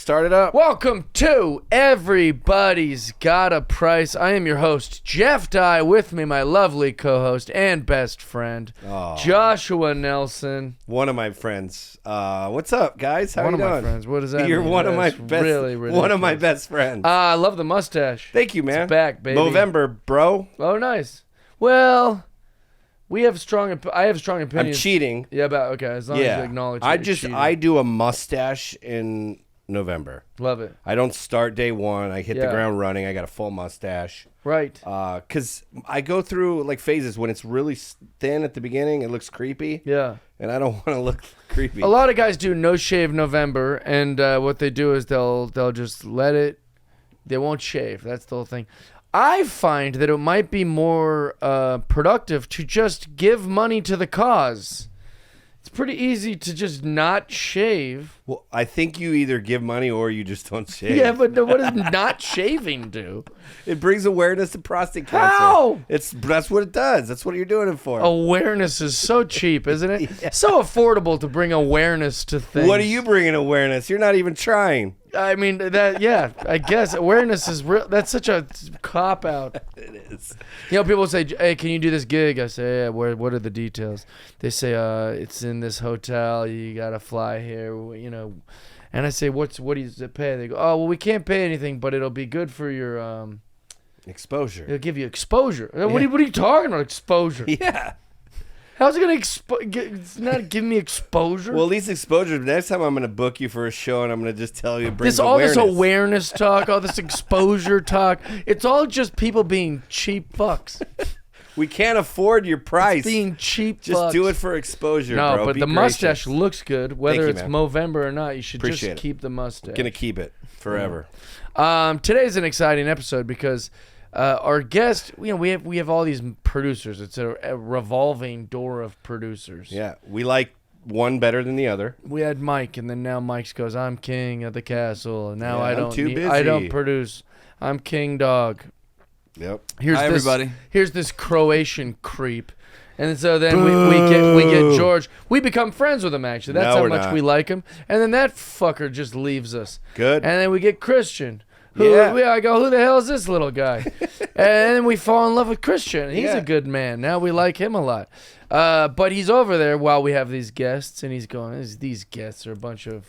Start it up. Welcome to Everybody's Got a Price. I am your host, Jeff Dye. With me, my lovely co-host and best friend, Joshua Nelson. One of my friends. What's up, guys? How one you doing? One of my friends. What does that You're mean? one of my That's best. Really one of my best friends. I love the mustache. Thank you, man. It's back, baby. November, bro. Oh, nice. Well, I have strong opinions. I'm cheating. Yeah, okay. As long as you acknowledge. I do a mustache in November. Love it. I don't start day one. I hit the ground running. I got a full mustache. Right. Because I go through like phases when it's really thin at the beginning. It looks creepy. Yeah. And I don't want to look creepy. A lot of guys do no shave November, and what they do is they'll just let it. They won't shave. That's the whole thing. I find that it might be more productive to just give money to the cause. It's pretty easy to just not shave. Well, I think you either give money or you just don't shave. Yeah, but what does not shaving do? It brings awareness to prostate cancer. How? That's what it does. That's what you're doing it for. Awareness is so cheap, isn't it? Yeah. So affordable to bring awareness to things. What are you bringing awareness? You're not even trying. I mean, I guess awareness is real. That's such a cop-out. It is. You know, people say, hey, can you do this gig? I say, yeah, what are the details? They say, it's in this hotel. You got to fly here, you know. And I say, what does it pay? They go, oh, well, we can't pay anything, but it'll be good for your... exposure. It'll give you exposure. Yeah. What are you talking about, exposure? Yeah. How's it going to it's not giving me exposure? Well, at least exposure. Next time I'm going to book you for a show and I'm going to just tell you bring all awareness. this awareness talk, all this exposure talk, it's all just people being cheap fucks. We can't afford your price. It's being cheap just fucks. do it for exposure, no, bro. but Be the gracious. mustache looks good. Whether Thank you, it's man. Movember or not, you should Appreciate just keep the mustache. Going to keep it forever. Today's an exciting episode because our guest, you know, we have all these producers. It's a revolving door of producers. Yeah, we like one better than the other. We had Mike, and then now Mike goes, "I'm king of the castle," and now Yeah, I don't produce. I'm king dog. Yep. Hi, everybody. Here's this Croatian creep. And so then we get George. We become friends with him, actually. That's how much we like him. And then that fucker just leaves us. Good. And then we get Christian. I go, who the hell is this little guy? And then we fall in love with Christian. He's a good man. Now we like him a lot. But he's over there while we have these guests, and he's going, these guests are a bunch of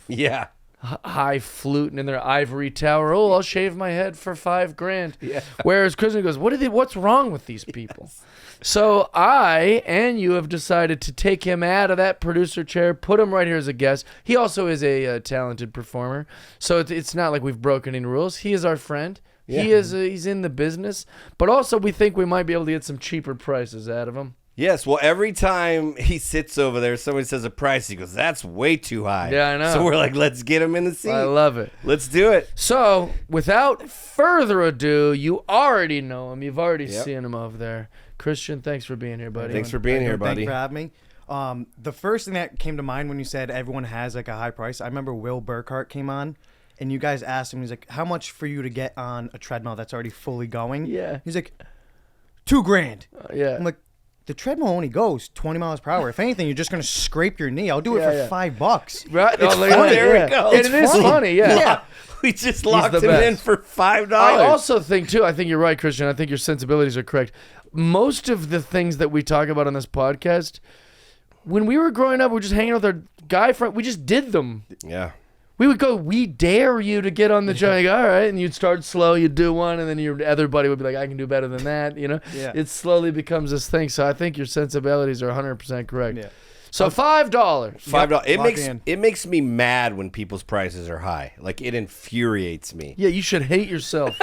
high fluting in their ivory tower. Oh, I'll shave my head for $5,000. Yeah. Whereas Christian goes, what's wrong with these people? Yes. So I and you have decided to take him out of that producer chair, put him right here as a guest. He also is a talented performer, so it's not like we've broken any rules. He is our friend. Yeah. He's in the business, but also we think we might be able to get some cheaper prices out of him. Yes, well, every time he sits over there, somebody says a price, he goes, that's way too high. Yeah, I know. So we're like, let's get him in the seat. I love it. Let's do it. So, without further ado, you already know him. You've already seen him over there. Christian, thanks for being here, buddy. Thanks for being here, buddy. Thanks for having me. The first thing that came to mind when you said everyone has like a high price, I remember Will Burkhart came on, and you guys asked him, he's like, how much for you to get on a treadmill that's already fully going? Yeah. He's like, $2,000. Yeah. I'm like, the treadmill only goes 20 miles per hour. If anything, you're just going to scrape your knee. I'll do it for $5. Right? It's funny. There we go. It is funny, yeah. We just locked him in for $5. I also think, too, I think you're right, Christian. I think your sensibilities are correct. Most of the things that we talk about on this podcast, when we were growing up, we were just hanging out with our guy friend. We just did them. Yeah. We would go, we dare you to get on the job. All right. And you'd start slow, you'd do one, and then your other buddy would be like, I can do better than that. You know? Yeah. It slowly becomes this thing. So I think your sensibilities are 100% correct. Yeah. So $5. $5. It makes me mad when people's prices are high. Like, it infuriates me. Yeah, you should hate yourself.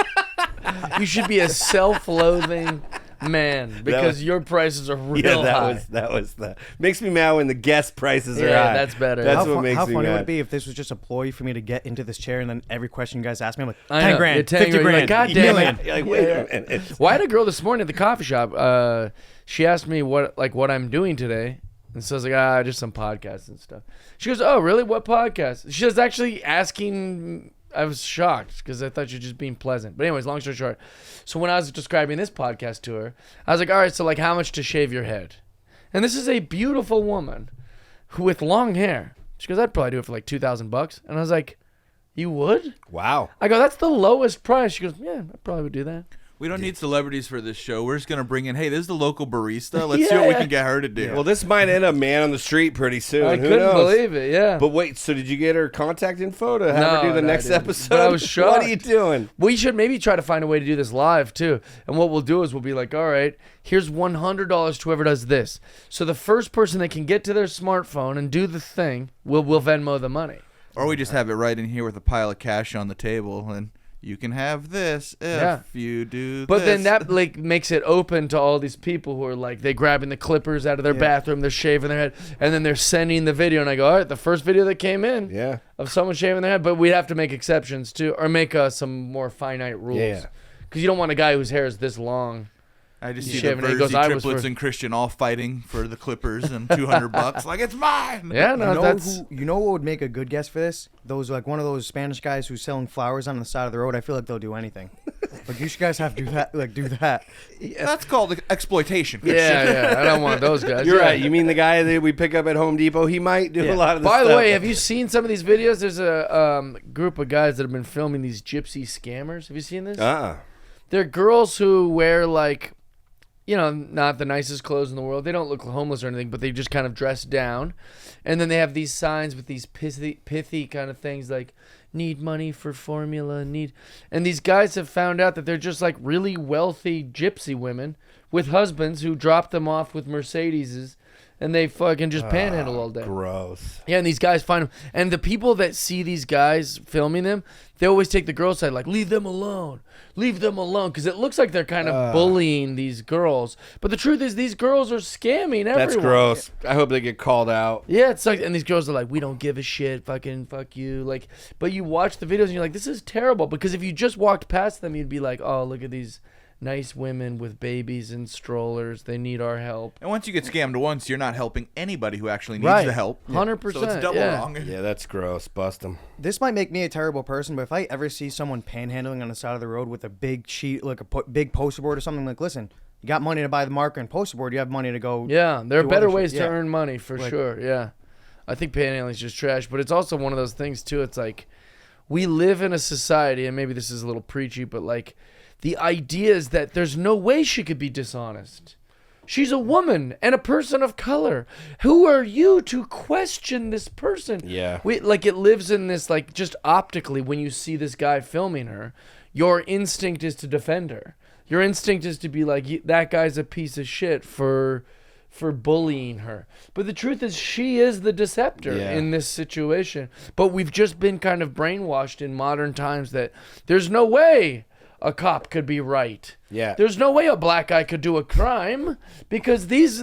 You should be a self-loathing man because your prices are real high. That was makes me mad when the guest prices are high. Yeah, that's better. That's what makes me mad. How funny would it be if this was just a ploy for me to get into this chair and then every question you guys ask me, I'm like, $10,000, $50,000, like, God damn it. You're like, wait a minute. Well, I had a girl this morning at the coffee shop. She asked me what I'm doing today. And so I was like, just some podcasts and stuff. She goes, oh, really? What podcast? She was actually asking. I was shocked because I thought you were just being pleasant. But anyways, long story short. So when I was describing this podcast to her, I was like, all right, so like how much to shave your head? And this is a beautiful woman with long hair. She goes, I'd probably do it for like $2,000. And I was like, He would? Wow. I go, that's the lowest price. She goes, yeah, I probably would do that. We don't need celebrities for this show. We're just going to bring in, hey, this is the local barista. Let's see what we can get her to do. Well, this might end up man on the street pretty soon. I Who couldn't knows? believe it, yeah. But wait, so did you get her contact info to have her do the next episode? But I was shocked. What are you doing? We should maybe try to find a way to do this live, too. And what we'll do is we'll be like, all right, here's $100 to whoever does this. So the first person that can get to their smartphone and do the thing, we'll Venmo the money. Or we just have it right in here with a pile of cash on the table, and you can have this if you do But this. then that like makes it open to all these people who are like, they grabbing the clippers out of their bathroom, they're shaving their head, and then they're sending the video. And I go, all right, the first video that came in of someone shaving their head, but we'd have to make exceptions too, or make some more finite rules. Yeah. Because you don't want a guy whose hair is this long. I just see the shaving it. He goes, Verzi I was triplets for- and Christian all fighting for the clippers and $200. Like, it's mine. Yeah, no, You know what would make a good guest for this? Those like one of those Spanish guys who's selling flowers on the side of the road. I feel like they'll do anything. Like you guys have to do that. Like do that. That's called exploitation, Christian. Yeah, I don't want those guys. You're right. You mean the guy that we pick up at Home Depot? He might do a lot of this By the stuff. way, have you seen some of these videos? There's a group of guys that have been filming these gypsy scammers. Have you seen this? They're girls who wear like, you know, not the nicest clothes in the world. They don't look homeless or anything, but they just kind of dress down. And then they have these signs with these pithy kind of things like, need money for formula, and these guys have found out that they're just like really wealthy gypsy women with husbands who drop them off with Mercedeses, and they fucking just panhandle all day. Gross. Yeah, and these guys find them. And the people that see these guys filming them, they always take the girl side, like, leave them alone. Leave them alone. Because it looks like they're kind of bullying these girls. But the truth is, these girls are scamming everyone. That's gross. I hope they get called out. Yeah, it's like, and these girls are like, we don't give a shit, fucking fuck you. Like, but you watch the videos and you're like, this is terrible. Because if you just walked past them, you'd be like, oh, look at these nice women with babies and strollers. They need our help. And once you get scammed once, you're not helping anybody who actually needs the help. 100%. So it's double wrong. Yeah, that's gross. Bust them. This might make me a terrible person, but if I ever see someone panhandling on the side of the road with a big sheet, like a big poster board or something, like, listen, you got money to buy the marker and poster board, you have money to go. Yeah, there are do better other ways shit. to Yeah. earn money for sure. Yeah, I think panhandling is just trash, but it's also one of those things too. It's like we live in a society, and maybe this is a little preachy, but like the idea is that there's no way she could be dishonest. She's a woman and a person of color. Who are you to question this person? Yeah. Like it lives in this, like, just optically, when you see this guy filming her, your instinct is to defend her. Your instinct is to be like, that guy's a piece of shit for bullying her. But the truth is, she is the deceptor in this situation. But we've just been kind of brainwashed in modern times that there's no way a cop could be right. Yeah. There's no way a black guy could do a crime because these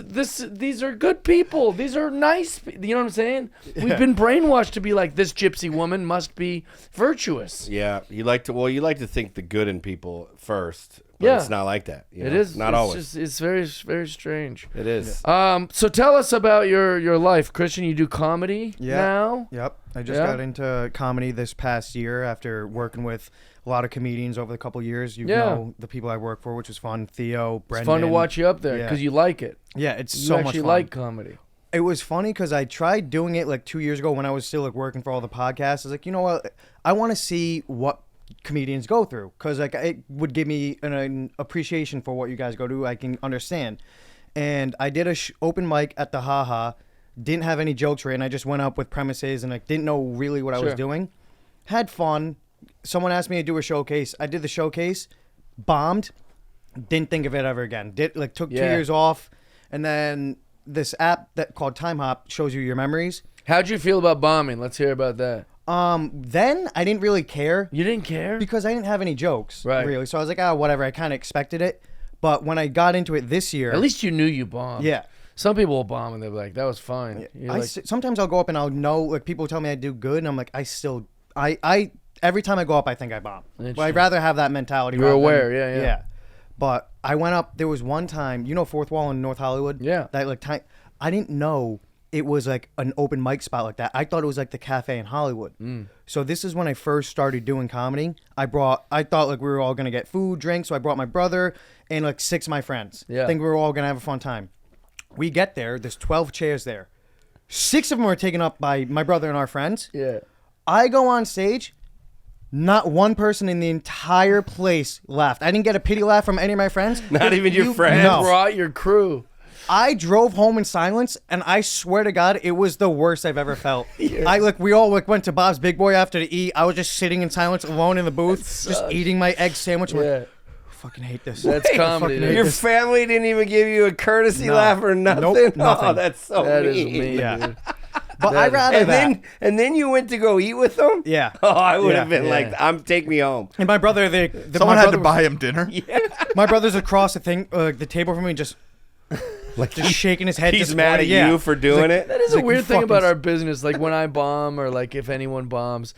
are good people. These are nice. You know what I'm saying? We've been brainwashed to be like, this gypsy woman must be virtuous. Yeah. You like to think the good in people first. But it's not like that. You know? It is. Not always. It's very, very strange. It is. So tell us about your life, Christian. You do comedy now? Yep. I just got into comedy this past year after working with a lot of comedians over the couple of years. You know the people I work for, which was fun. Theo, Brendan. It's fun to watch you up there because you like it. Yeah, it's You so much actually fun. like comedy. It was funny because I tried doing it like 2 years ago when I was still like working for all the podcasts. I was like, you know what? I want to see what comedians go through because like it would give me an appreciation for what you guys go through. I can understand. And I did a open mic at the Haha. Didn't have any jokes written. I just went up with premises and like didn't know really what I was doing. Had fun. Someone asked me to do a showcase. I did the showcase, bombed, didn't think of it ever again. Took 2 years off, and then this app that called Time Hop shows you your memories. How'd you feel about bombing? Let's hear about that. Then I didn't really care. You didn't care? Because I didn't have any jokes, Right. really. So I was like, whatever. I kind of expected it. But when I got into it this year... At least you knew you bombed. Yeah. Some people will bomb and they're like, that was fine. Yeah. Sometimes I'll go up and I'll know, like, people tell me I do good, and I'm like, every time I go up, I think I bomb. But I'd rather have that mentality. You're aware, yeah. But I went up, there was one time, Fourth Wall in North Hollywood? Yeah. That, like, time, I didn't know it was, like, an open mic spot like that. I thought it was, like, the cafe in Hollywood. So this is when I first started doing comedy. I thought, like, we were all going to get food, drinks, so I brought my brother and, like, 6 of my friends. Yeah. I think we were all going to have a fun time. We get there, there's 12 chairs there. 6 of them are taken up by my brother and our friends. Yeah. I go on stage, Not one person in the entire place laughed. I didn't get a pity laugh from any of my friends. Not even your friends? No. Brought your crew. I drove home in silence, and I swear to God, it was the worst I've ever felt. We all went to Bob's Big Boy after to eat. I was just sitting in silence, alone in the booth, just eating my egg sandwich. I'm like, I fucking hate this. That's comedy. Your family didn't even give you a courtesy laugh or nothing? Nope, nothing. Oh, that's so That mean. is mean, dude. But I'd rather that. And then you went to go eat with them? Yeah. Oh, I would have Yeah. been like, take me home. And my brother, Someone had to buy him dinner. My brother's across the table from me, just just shaking his head. He's mad at you for doing it? That is a weird thing about our business. Like when I bomb or like if anyone bombs,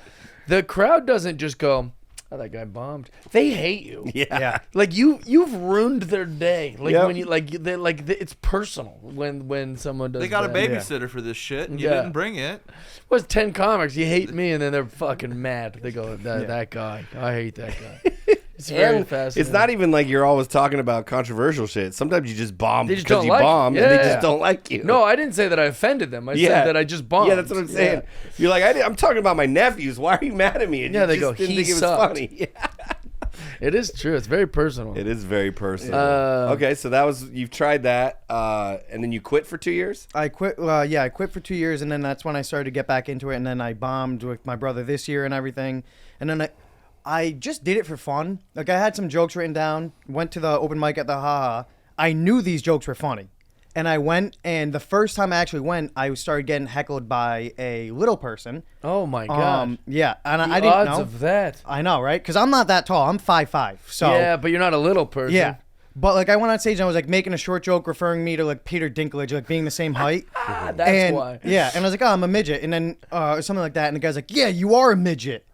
the crowd doesn't just go, oh, that guy bombed. They hate you. Yeah. Like you've ruined their day. Like Yep. when you it's personal when someone does. They got a bad. babysitter for this shit, and you Yeah. didn't bring it. Was 10 comics. You hate me, and then they're fucking mad. They go, that guy. I hate that guy. It's very And fascinating. it's not even like you're always talking about controversial shit. Sometimes you just bomb They just because don't you like you. bomb and they Yeah. just don't like you. No, I didn't say that I offended them. I said that I just bombed. Yeah, that's what I'm saying. You're like, I'm talking about my nephews. Why are you mad at me? And Yeah, you they just go, didn't he think it was sucked. funny. Yeah. It is true. It's very personal. It is very personal. Uh, Okay, so you've tried that, and then you quit for 2 years? I quit. I quit for 2 years, and then that's when I started to get back into it. And then I bombed with my brother this year and everything. And then I just did it for fun. Like I had some jokes written down. Went to the open mic at the Haha. I knew these jokes were funny, and I went. And the first time I actually went, I started getting heckled by a little person. Oh my god. Yeah, and the I didn't odds know. of that. I know, right? Because I'm not that tall. I'm 5'5". So Yeah, but you're not a little person. yeah. But like I went on stage and I was like making a short joke referring me to like Peter Dinklage, like being the same height. That's and, why. Yeah, and I was like, oh, I'm a midget, and then or something like that, and the guy's like, yeah, you are a midget.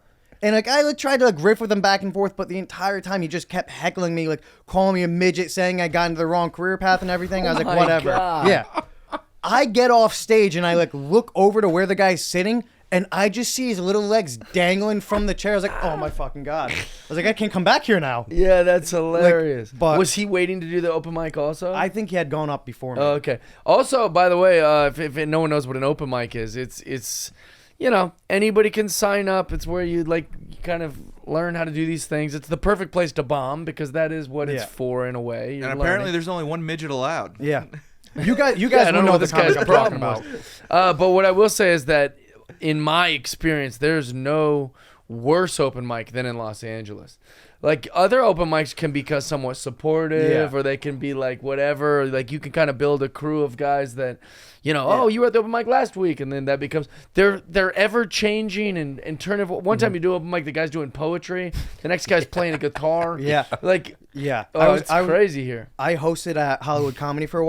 And like I tried to like riff with him back and forth, but the entire time he just kept heckling me, like calling me a midget, saying I got into the wrong career path and everything. I was like, my whatever. God. Yeah. I get off stage and I like look over to where the guy's sitting, and I just see his little legs dangling from the chair. I was like, oh my fucking God. I was like, I can't come back here now. Yeah, that's hilarious. but- was he waiting to do the open mic also? I think he had gone up before me. Oh, okay. Also, by the way, if no one knows what an open mic is, it's anybody can sign up. It's where you kind of learn how to do these things. It's the perfect place to bomb because that is what it's Yeah. for in a way. You're And apparently, learning. there's only one midget allowed. Yeah. You guys I don't will know know what the this guy's comic I'm talking problem about. was. But what I will say is that in my experience, there's no worse open mic than in Los Angeles. Like other open mics can be somewhat supportive, Yeah. or they can be like whatever. Like you can kind of build a crew of guys that, oh, you were at the open mic last week, and then that becomes they're ever changing and turning. One time you do open mic, the guy's doing poetry, the next guy's playing a guitar. Yeah. like Yeah. it's crazy here. I hosted at Hollywood Comedy for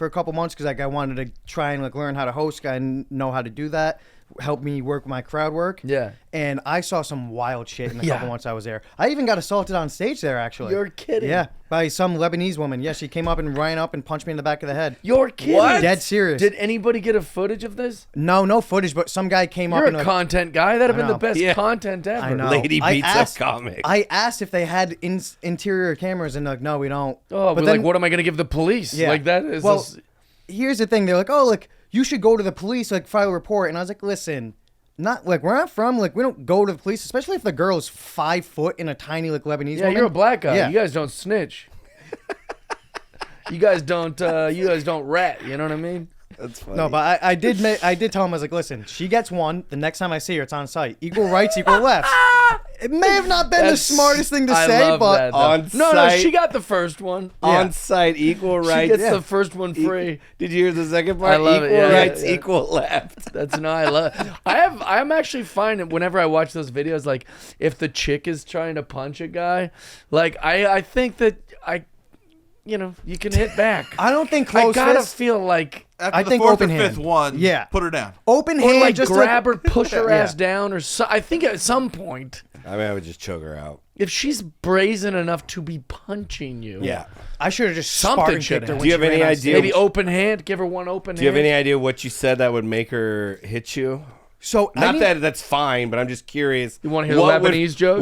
a couple months because I wanted to try and learn how to host. I know how to do that. Help me work my crowd work. Yeah. And I saw some wild shit in the Yeah. couple months I was there. I even got assaulted on stage there, actually. You're kidding. Yeah, by some Lebanese woman. Yeah, she came up and ran up and punched me in the back of the head. You're kidding. What? Dead serious. Did anybody get a footage of this? No footage, but some guy came up You're and a content guy. That'd have I been the know. best Yeah. content ever. I know. Lady I beats asked- a comic. I asked if they had interior cameras, and they're like, no, we don't. Oh, but then, like, what am I going to give the police? Yeah. Like, that is... Well, here's the thing. They're like, oh, like, you should go to the police, like, file a report. And I was like, listen, where I'm from, like, we don't go to the police, especially if the girl is 5 foot in a tiny, like, Lebanese yeah, woman. you're a black guy. Yeah. You guys don't snitch. You guys don't rat. You know what I mean? That's funny. No, but I did tell him, I was like, listen, she gets one. The next time I see her, it's on site. Equal rights, equal lefts. It may have not been the smartest thing to I say, love but that, though. On no, site- she got the first one. On site, equal rights. She gets the first one free. Did you hear the second part? I love it, equal yeah, rights, yeah. equal left. I love. I'm actually finding whenever I watch those videos, like if the chick is trying to punch a guy, like I think that you can hit back. I don't think I close gotta fists. feel like. After I the think fourth open or hand. fifth one, Yeah. put her down. Open Or hand, like just grab her, push her Yeah. ass down, or I think at some point, I mean, I would just choke her out. if she's brazen enough to be punching you, Yeah. I should have just Something Spartan should kicked her have. when Do you she have any ran on idea- stage. maybe open hand, give her one open hand. Do you have any idea what you said that would make her hit you? So I Not need- that that's fine, but I'm just curious. You wanna hear the what Lebanese joke?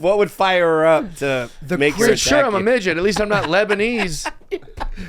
What would fire her up to make her For attack sure, I'm a you? midget. At least I'm not Lebanese.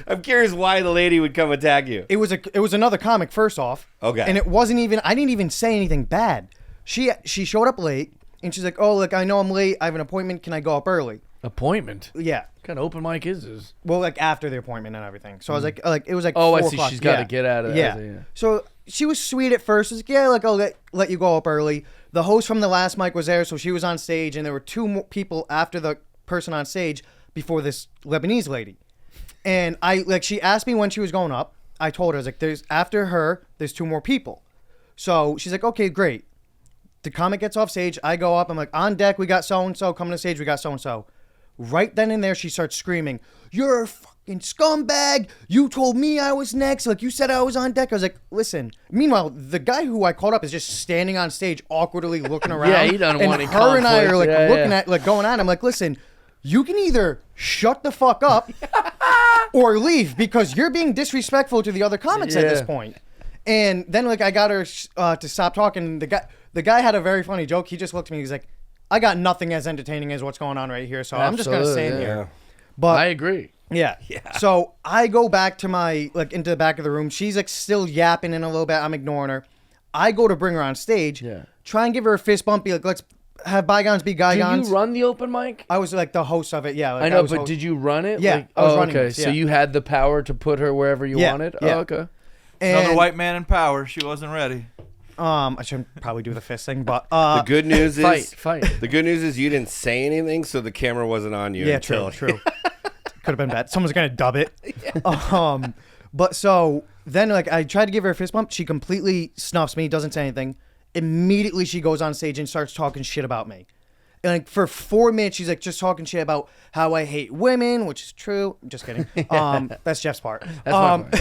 I'm curious why the lady would come attack you. It was another comic, first off. Okay. And it wasn't even, I didn't even say anything bad. She showed up late, And she's like, oh, look, I know I'm late. I have an appointment. Can I go up early? Appointment? Yeah. What kind of open mic is this? Well, like after the appointment and everything. So I was like it was like oh, 4 I see. o'clock. She's got to get out of Yeah. yeah. So she was sweet at first. She was like, yeah, like I'll let you go up early. The host from the last mic was there, so she was on stage, and there were 2 more people after the person on stage before this Lebanese lady. And she asked me when she was going up. I told her, I was like, after her, there's 2 more people. So she's like, okay, great. The comic gets off stage. I go up. I'm like, on deck, we got so-and-so. Coming to stage, we got so-and-so. Right then and there, she starts screaming, you're a fucking scumbag. You told me I was next. Like, you said I was on deck. I was like, listen. Meanwhile, the guy who I called up is just standing on stage awkwardly looking around. Yeah, he doesn't want any conflict. And her and I are like looking yeah. at, like going on. I'm like, listen, you can either shut the fuck up or leave because you're being disrespectful to the other comics at this point. And then like I got her to stop talking. The guy had a very funny joke. He just looked at me. He's like, I got nothing as entertaining as what's going on right here, so I'm just gonna stay in here. But I agree. Yeah. So I go back to into the back of the room. She's like still yapping in a little bit. I'm ignoring her. I go to bring her on stage. Yeah. Try and give her a fist bump. Be like, let's have bygones be bygones. Did you run the open mic? I was like the host of it. Yeah. Like, I know, but did you run it? Yeah. I was running okay. it, yeah. So you had the power to put her wherever you wanted? Yeah. Oh, okay. Another white man in power. She wasn't ready. I shouldn't probably do the fist thing, but the good news is fight. The good news is you didn't say anything, so the camera wasn't on you. Yeah, until... true. Could have been bad. Someone's gonna dub it. But so then like I tried to give her a fist bump. She completely snuffs me, doesn't say anything. Immediately she goes on stage and starts talking shit about me. And like for 4 minutes she's like just talking shit about how I hate women, which is true. I'm just kidding. That's Jeff's part. That's my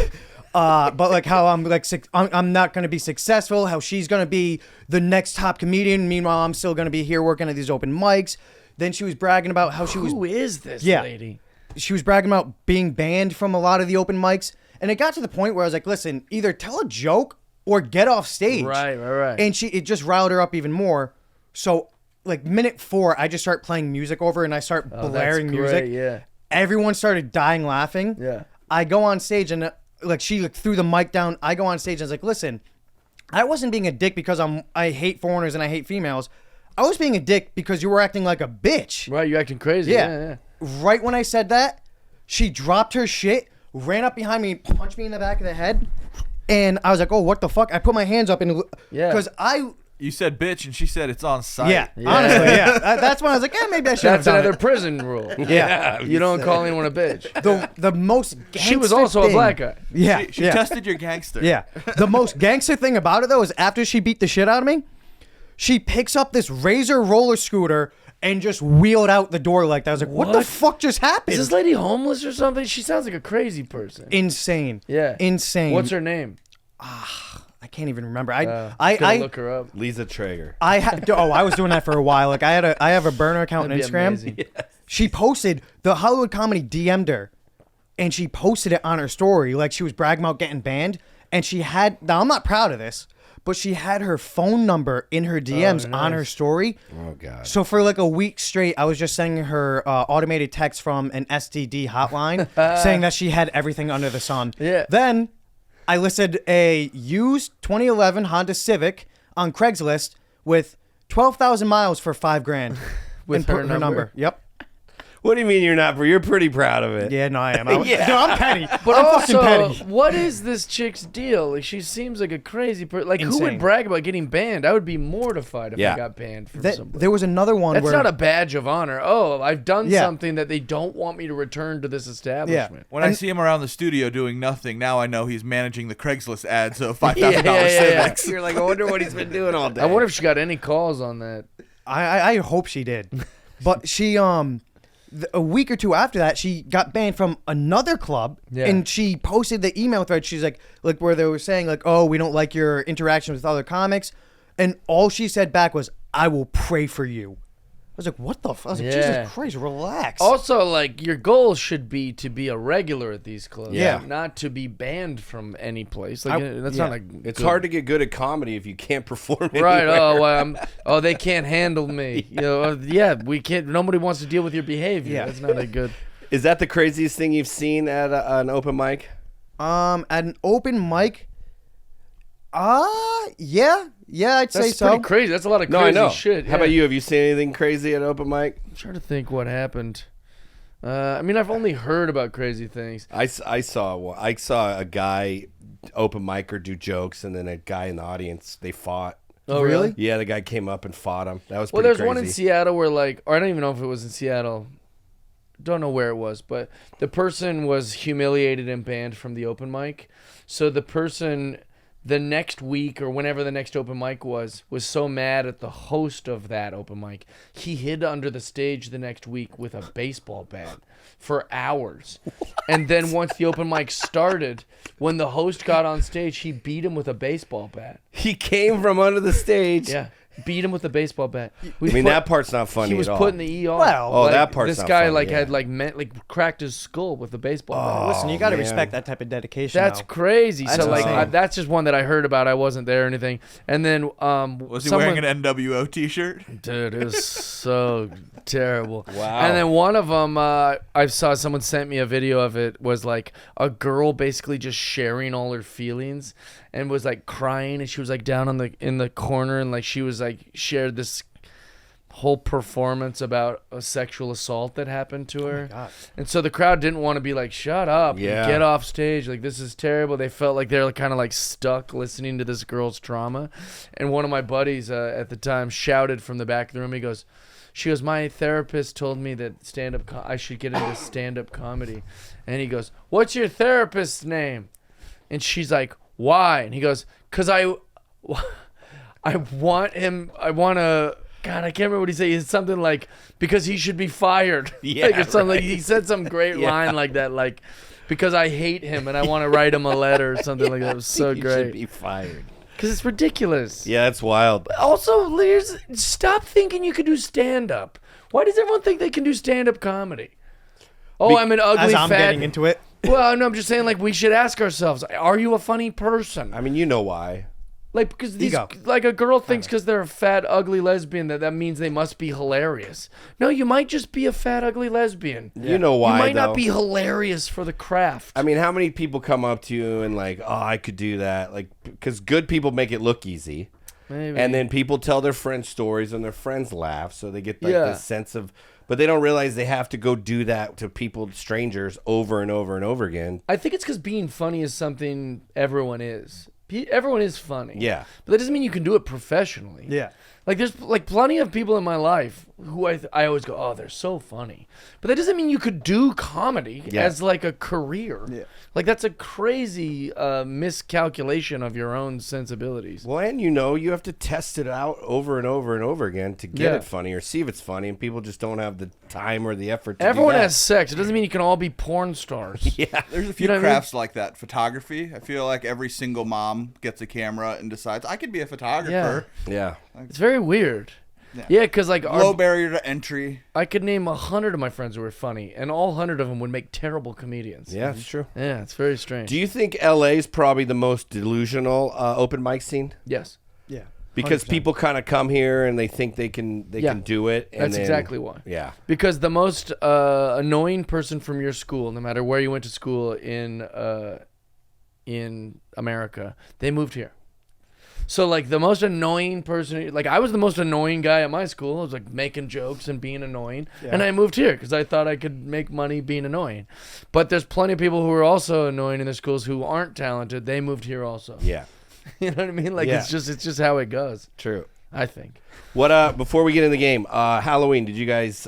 part. But like how I'm not gonna be successful, how she's gonna be the next top comedian. Meanwhile, I'm still gonna be here working at these open mics. Then she was bragging about how she was. Who is this lady? She was bragging about being banned from a lot of the open mics, and it got to the point where I was like, "Listen, either tell a joke or get off stage." Right. And it just riled her up even more. So like minute 4, I just start playing music over, and I start blaring music. Yeah. Everyone started dying laughing. Yeah. I go on stage and. Like she threw the mic down. I go on stage and I was like, listen, I wasn't being a dick because I hate foreigners and I hate females. I was being a dick because you were acting like a bitch. Right, you're acting crazy. Yeah. Right when I said that, she dropped her shit, ran up behind me and punched me in the back of the head. And I was like, oh, what the fuck? I put my hands up and because You said bitch, and she said it's on site. Yeah. Honestly, yeah. That's when I was like, maybe I should have done another it. prison rule. Yeah. You don't call anyone a bitch. The most gangster She was also thing, a black guy. Yeah. She tested your gangster. Yeah. The most gangster thing about it, though, is after she beat the shit out of me, she picks up this Razor roller scooter and just wheeled out the door like that. I was like, what the fuck just happened? Is this lady homeless or something? She sounds like a crazy person. Insane. Yeah. Insane. What's her name? I can't even remember. I look her up. Lisa Traeger. I was doing that for a while. Like I have a burner account on That'd be Instagram. amazing. Yes. She posted the Hollywood Comedy DM'd her, and she posted it on her story. Like she was bragging about getting banned, and she had. Now I'm not proud of this, but she had her phone number in her DMs on her story. Oh god. So for like a week straight, I was just sending her automated text from an STD hotline saying that she had everything under the sun. Yeah. Then I listed a used 2011 Honda Civic on Craigslist with 12,000 miles for $5,000. With her number? Yep. What do you mean you're not? You're pretty proud of it. Yeah, no, I am. Yeah. No, I'm petty. But I'm also, fucking petty. what is this chick's deal? Like, she seems like a crazy person. Like, who would Insane. brag about getting banned? I would be mortified if I got banned from somebody. There was another one That's where not a badge of honor. Oh, I've done Yeah. something that they don't want me to return to this establishment. When I see him around the studio doing nothing, now I know he's managing the Craigslist ads of $5,000 Yeah. Civics. You're like, I wonder what he's been doing all day. I wonder if she got any calls on that. I hope she did. But she a week or two after that, she got banned from another club, and she posted the email thread. She's like where they were saying like, "Oh, we don't like your interaction with other comics," and all she said back was, "I will pray for you." I was like, "What the fuck?" I was like, "Jesus Christ, relax." Also, like, your goal should be to be a regular at these clubs, Yeah. not to be banned from any place. Like, that's not like It's hard to get good at comedy if you can't perform Right? anywhere. Oh, they can't handle me. You know, we can't. Nobody wants to deal with your behavior. Yeah. That's not a good. Is that the craziest thing you've seen at an open mic? At an open mic, yeah, Yeah, I'd say That's so. pretty crazy. That's a lot of crazy No, I know. shit. How about you? Have you seen anything crazy at open mic? I'm trying to think what happened. I mean, I've only heard about crazy things. I saw a guy open micer do jokes, and then a guy in the audience, they fought. Oh, really? Yeah, the guy came up and fought him. That was Well, pretty there's crazy. one in Seattle where, like, or I don't even know if it was in Seattle. Don't know where it was, but the person was humiliated and banned from the open mic. So the person the next week or whenever the next open mic was so mad at the host of that open mic, he hid under the stage the next week with a baseball bat for hours. And then once the open mic started, when the host got on stage, he beat him with a baseball bat. He came from under the stage. Yeah. Beat him with a baseball bat. That part's not funny He was at all. put in the ER. Well, that part's this not guy funny, had cracked his skull with a baseball bat. Listen, you got to man. respect that type of dedication. That's though. crazy. That's So like insane. that's just one that I heard about. I wasn't there or anything. And then Was he wearing an NWO T-shirt? Dude, it was so terrible. Wow. And then one of them, I saw someone sent me a video of it. Was like a girl basically just sharing all her feelings and was like crying, and she was like down in the corner, and like she was like shared this whole performance about a sexual assault that happened to her. God. And so the crowd didn't want to be like, shut up, and Yeah. get off stage, like this is terrible. They felt like they're kind of like stuck listening to this girl's trauma. And one of my buddies at the time shouted from the back of the room, she goes, my therapist told me that I should get into stand-up comedy. And he goes, what's your therapist's name? And she's like, why? And he goes, because I want to, God, I can't remember what he said. It's something like, because he should be fired. Yeah, Like, or something. right. He said some great Yeah. line like that, like, because I hate him and I want to write him a letter or something like that. It was so You should great. be fired. Because it's ridiculous. Yeah, that's wild. Also, stop thinking you can do stand-up. Why does everyone think they can do stand-up comedy? Oh, I'm an ugly As I'm fat... getting into it. Well, no, I'm just saying, like, we should ask ourselves, are you a funny person? I mean, you know why. Like, because these, Ego. like, a girl thinks because they're a fat, ugly lesbian that means they must be hilarious. No, you might just be a fat, ugly lesbian. You know why, You might though. not be hilarious for the craft. I mean, how many people come up to you and like, oh, I could do that? Like, because good people make it look easy. Maybe. And then people tell their friends stories and their friends laugh. So they get like Yeah. this sense of, but they don't realize they have to go do that to people, strangers, over and over and over again. I think it's because being funny is something everyone is. Everyone is funny. Yeah. But that doesn't mean you can do it professionally. Yeah. Like, there's like plenty of people in my life who I always go, oh, they're so funny. But that doesn't mean you could do comedy Yeah. as like a career. Yeah. Like, that's a crazy miscalculation of your own sensibilities. Well, and you have to test it out over and over and over again to get Yeah. it funny or see if it's funny. And people just don't have the time or the effort to Everyone do that. has sex. It doesn't mean you can all be porn stars. Yeah. There's a few know what I mean? crafts like that. Photography. I feel like every single mom gets a camera and decides, I could be a photographer. Yeah. It's very weird. Yeah, because like Low barrier to entry. I could name 100 of my friends who were funny, and all 100 of them would make terrible comedians. Yeah, it's true. Yeah, it's very strange. Do you think LA is probably the most delusional open mic scene? Yes. Yeah. Because 100%. people kind of come here and they think they can Yeah. do it. And That's then- exactly why. Yeah. Because the most annoying person from your school, no matter where you went to school in America, they moved here. So like the most annoying person, like I was the most annoying guy at my school. I was like making jokes and being annoying, and I moved here because I thought I could make money being annoying. But there's plenty of people who are also annoying in their schools who aren't talented. They moved here also. Yeah. You know what I mean? Like Yeah. it's just how it goes. True. I think. What before we get in the game, Halloween, did you guys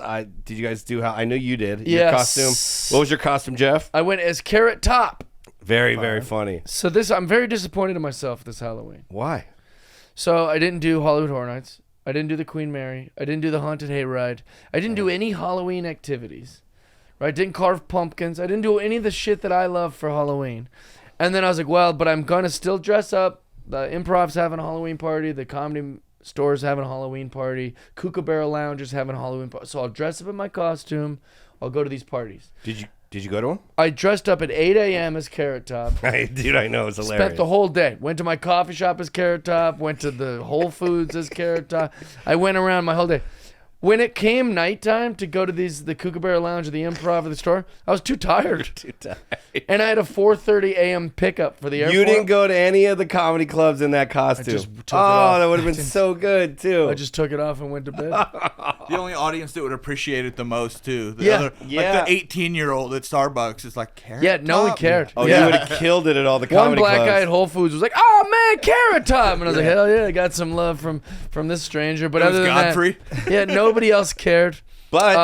do how I know you did. Your Yes. costume. What was your costume, Jeff? I went as Carrot Top. Very, very funny. So I'm very disappointed in myself this Halloween. Why? So I didn't do Hollywood Horror Nights. I didn't do the Queen Mary. I didn't do the Haunted Hayride. I didn't do any Halloween activities. Right? Didn't carve pumpkins. I didn't do any of the shit that I love for Halloween. And then I was like, well, but I'm going to still dress up. The Improv's having a Halloween party. The Comedy Store's having a Halloween party. Kookaburra Lounge is having a Halloween party. So I'll dress up in my costume. I'll go to these parties. Did you go to one? I dressed up at 8 a.m. as Carrot Top. Dude, I know, it's hilarious. Spent the whole day. Went to my coffee shop as Carrot Top. Went to the Whole Foods as Carrot Top. I went around my whole day. when it came nighttime to go to the Kookaburra Lounge or the Improv or the store, I was too tired. Too tired. And I had a 4:30 a.m. pickup for the airport. You didn't go to any of the comedy clubs in that costume. I just took it off. That would have been so good too. I just took it off and went to bed. The only audience that would appreciate it the most too. Yeah. Like the 18-year-old at Starbucks is like, Carrot Yeah, no one Top? cared. Oh, Yeah. you would have killed it at all the One comedy black clubs. guy at Whole Foods was like, "Oh man, Carrot Top," and I was like, "Hell yeah, I got some love from this stranger." But It was other than Godfrey. that, yeah, nobody else cared. But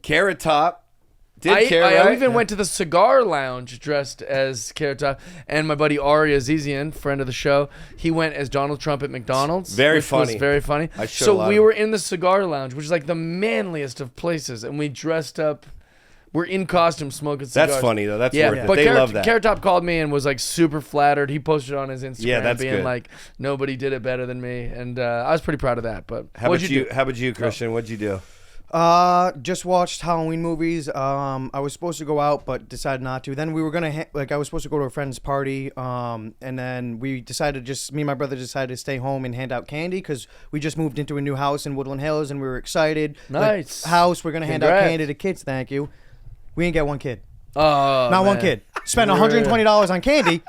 Carrot Top did care, I right? even went to the cigar lounge dressed as Carrot Top, and my buddy Ari Azizian, friend of the show, he went as Donald Trump at McDonald's. Very which funny. Was very funny. I showed a So lot we of were in the cigar lounge, which is like the manliest of places, and we dressed up. We're in costume smoking cigars. That's funny though. That's Yeah, worth it. but They love that. Carrot Top called me and was like super flattered. He posted it on his Instagram, Yeah, that's being good. like, "Nobody did it better than me," and I was pretty proud of that. But How what'd about you you? do? How about you, Christian? What'd you do? Just watched Halloween movies. I was supposed to go out, but decided not to. Then we were gonna I was supposed to go to a friend's party. And then we decided me and my brother decided to stay home and hand out candy because we just moved into a new house in Woodland Hills and we were excited. Nice. House. We're gonna hand out Congrats. candy to kids. Thank you. We didn't get one kid. Not One kid. Spent $120 on candy.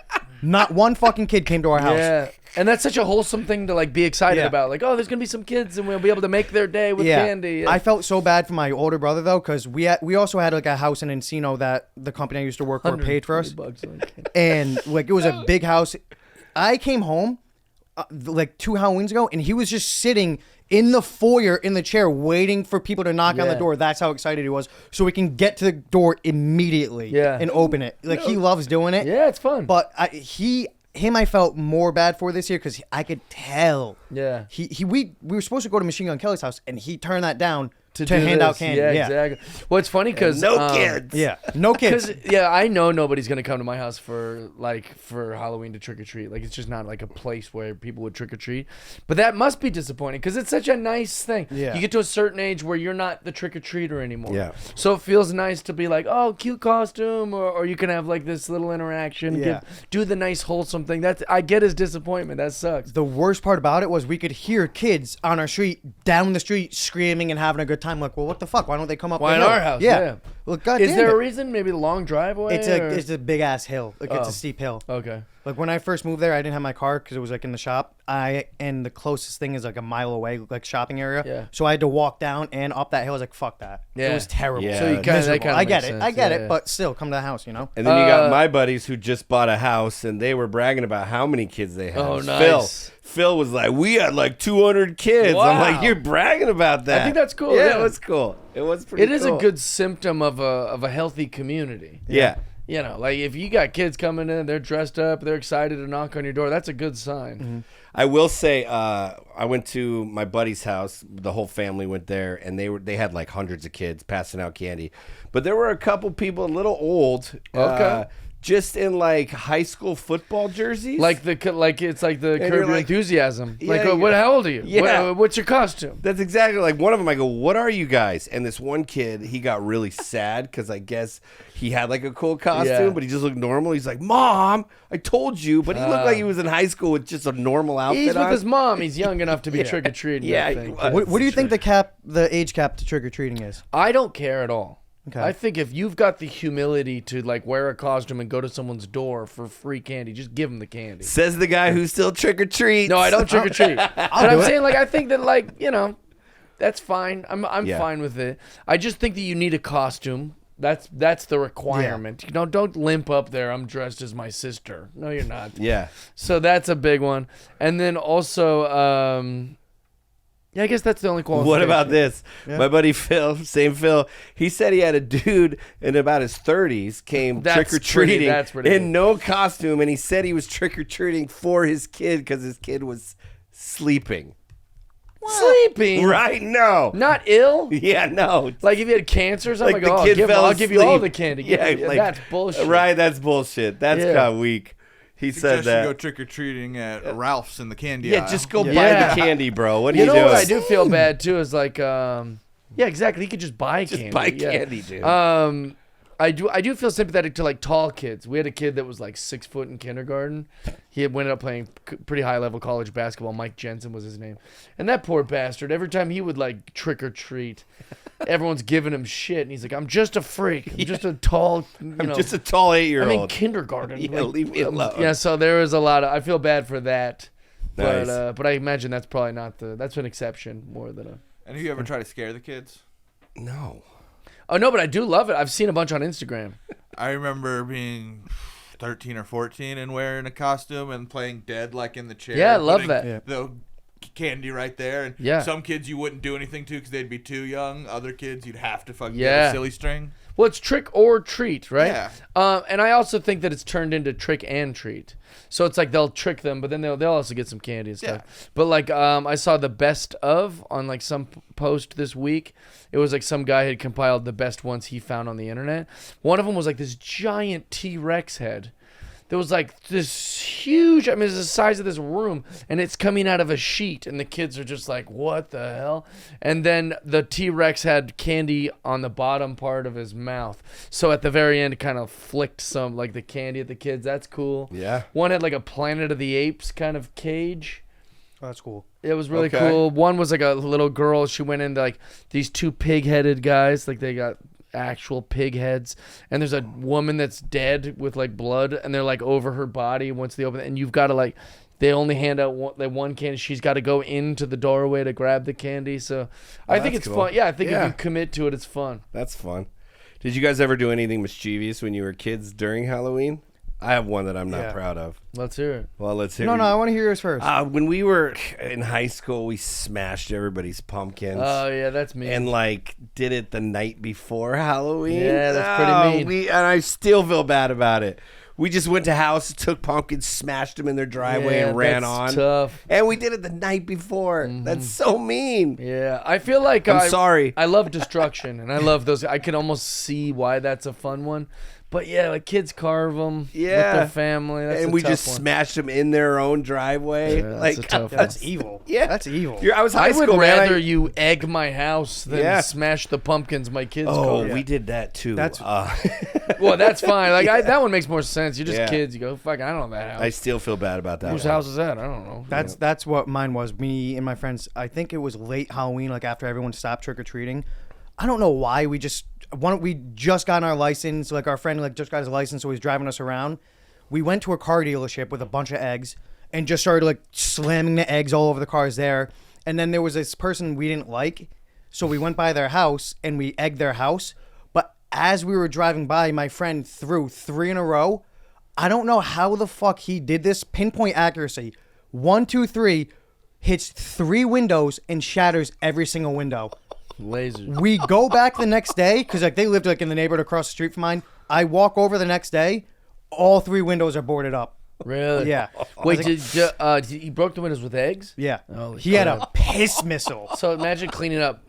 Not one fucking kid came to our house. Yeah, and that's such a wholesome thing to like be excited Yeah. about. Like, oh, there's gonna be some kids, and we'll be able to make their day with candy. I felt so bad for my older brother though, because we also had like a house in Encino that the company I used to work for paid for us, $120 on candy. and like it was a big house. I came home like 2 Halloweens ago, and he was just sitting in the foyer in the chair waiting for people to knock on the Yeah. door. That's how excited he was, so we can get to the door immediately and open it. Like he loves doing it. Yeah, it's fun. But I felt more bad for this year because I could tell. Yeah. We were supposed to go to Machine Gun Kelly's house, and he turned that down to do hand out this. candy. Yeah, Yeah, exactly. Well, it's funny because No kids. Yeah, no kids. Because I know nobody's gonna come to my house for Halloween to trick or treat. Like it's just not like a place where people would trick or treat. But that must be disappointing because it's such a nice thing. Yeah. You get to a certain age where you're not the trick or treater anymore. Yeah. So it feels nice to be like, oh, cute costume, or you can have like this little interaction. Yeah. Do the nice wholesome thing. I get his disappointment. That sucks. The worst part about it was we could hear kids on our street, down the street, screaming and having a good time. Like, well, what the fuck? Why don't they come up Why the in hill? our house? Yeah. Yeah. Well, God Is damn there it. a reason? Maybe the long driveway. It's a big ass hill. Like it's Oh. a steep hill. Okay. Like when I first moved there, I didn't have my car because it was like in the shop. And the closest thing is like a mile away, like shopping area. Yeah. So I had to walk down and up that hill. I was like, fuck that. Yeah. It was terrible. Yeah. So you kinda, that Miserable. kind of I get it. I get it. But still, come to the house, you know? And then you got my buddies who just bought a house, and they were bragging about how many kids they had. Oh, nice. Phil was like, we had like 200 kids. I'm Wow. like, you're bragging about that. I think that's cool, Yeah, yeah. it was cool. It was pretty It is cool. a good symptom of a healthy community. Yeah. You know, like if you got kids coming in, they're dressed up, they're excited to knock on your door. That's a good sign. Mm-hmm. I will say, I went to my buddy's house. The whole family went there, and they had like hundreds of kids passing out candy. But there were a couple people a little old, Okay. just in like high school football jerseys. Like it's like the you're Curb Your like- Enthusiasm. Yeah, Like, yeah. what? How old are you? Yeah. What's your costume? That's exactly like one of them. I go, what are you guys? And this one kid, he got really sad because I guess he had like a cool costume, Yeah. but he just looked normal. He's like, Mom, I told you. But he looked like he was in high school with just a normal outfit He's with on. his mom. He's young enough to be trick or treating. Yeah, I he think. was. What do you think the age cap to trick or treating is? I don't care at all. Okay. I think if you've got the humility to like wear a costume and go to someone's door for free candy, just give them the candy. Says the guy who still trick or treats. No, I don't trick or treat. But I'm do it. saying, like, I think that, like, you know, that's fine. I'm Yeah. fine with it. I just think that you need a costume. That's the requirement. You know, don't limp up there. I'm dressed as my sister. No, you're not. Yeah. So that's a big one. And then also, yeah, I guess that's the only qualification. What about this? Yeah. My buddy Phil, same Phil, he said he had a dude in about his 30s came That's trick-or-treating that's pretty in good. no costume, and he said he was trick-or-treating for his kid because his kid was sleeping. Sleeping? Right? No. Not ill? Yeah, no. Like if you had cancer or something, Like like, the oh, kid fell I'll give you all asleep. the candy. Yeah, like- that's bullshit. Right, that's bullshit. That's Yeah. kind of weak. He said Suggest you go that. trick or treating at Ralph's in the candy Yeah, aisle. just go buy Yeah. the candy, bro. What are You you, know doing? what I do feel bad too is like, yeah, exactly. You could just buy candy. Buy yeah. candy, dude. I do feel sympathetic to like tall kids. We had a kid that was like 6 foot in kindergarten. He had ended up playing pretty high level college basketball. Mike Jensen was his name, and that poor bastard. Every time he would like trick or treat, everyone's giving him shit, and he's like, "I'm just a freak. I'm just a tall. I'm just a tall 8-year-old. I'm in kindergarten. Yeah, leave me alone." Yeah, so there was a lot of. I feel bad for that, Nice. but I imagine that's probably not that's an exception more than a. And have you ever tried to scare the kids? No. Oh no, but I do love it. I've seen a bunch on Instagram. I remember being 13 or 14 and wearing a costume and playing dead like in the chair. Yeah, I love putting that. The candy right there. And Yeah. some kids you wouldn't do anything to because they'd be too young. Other kids you'd have to fucking Yeah. get a silly string. Well, it's trick or treat, right? Yeah. And I also think that it's turned into trick and treat. So it's like they'll trick them, but then they'll also get some candy and stuff. Yeah. But like I saw the best of on like some post this week. It was like some guy had compiled the best ones he found on the internet. One of them was like this giant T-Rex head. There was like this huge, I mean, it's the size of this room, and it's coming out of a sheet, and the kids are just like, what the hell? And then the T-Rex had candy on the bottom part of his mouth. So at the very end, it kind of flicked some, like the candy at the kids. That's cool. Yeah. One had like a Planet of the Apes kind of cage. Oh, that's cool. It was really Okay. cool. One was like a little girl. She went into like these two pig-headed guys, like they got actual pig heads, and there's a woman that's dead with like blood, and they're like over her body once they open it, and you've got to like, they only hand out one candy. She's got to go into the doorway to grab the candy. So I think that's it's cool. fun. Yeah, I think Yeah. if you commit to it, it's fun. That's fun. Did you guys ever do anything mischievous when you were kids during Halloween? I have one that I'm not Yeah. proud of. Let's hear it. Well, let's hear No, it. I want to hear yours first. When we were in high school, we smashed everybody's pumpkins. Oh yeah, that's me. And like did it the night before Halloween. Yeah, that's pretty mean. And I still feel bad about it. We just went to houses, took pumpkins, smashed them in their driveway, Yeah, and ran that's on. tough. And we did it the night before. That's so mean. Yeah, I feel like I'm sorry. I love destruction, and I love those. I can almost see why that's a fun one. But yeah, like kids carve them with Yeah. their family. That's And a we tough just one. smashed them in their own driveway. Yeah, that's a tough one. That's evil. Yeah. That's evil. I was high I would school, man. rather you egg my house than Yeah. smash the pumpkins my kids Oh, carve. we did that too. That's- Well, that's fine. Like that one makes more sense. You're just Yeah. kids. You go, fuck, I don't know that house. I still feel bad about that. Whose one. house is that? I don't know. That's what mine was. Me and my friends. I think it was late Halloween, like after everyone stopped trick or treating. I don't know why we just got our license. Like our friend like just got his license, so he's driving us around. We went to a car dealership with a bunch of eggs and just started like slamming the eggs all over the cars there. And then there was this person we didn't like, so we went by their house and we egged their house. But as we were driving by, my friend threw 3 in a row. I don't know how the fuck he did this. Pinpoint accuracy. 1, 2, 3 hits 3 windows and shatters every single window. Lasers. We go back the next day because like they lived like in the neighborhood across the street from mine. I walk over the next day, all 3 windows are boarded up. Really? Yeah. Wait, I was like, he broke the windows with eggs? yeah. Holy He had crap. a piss missile. So imagine cleaning up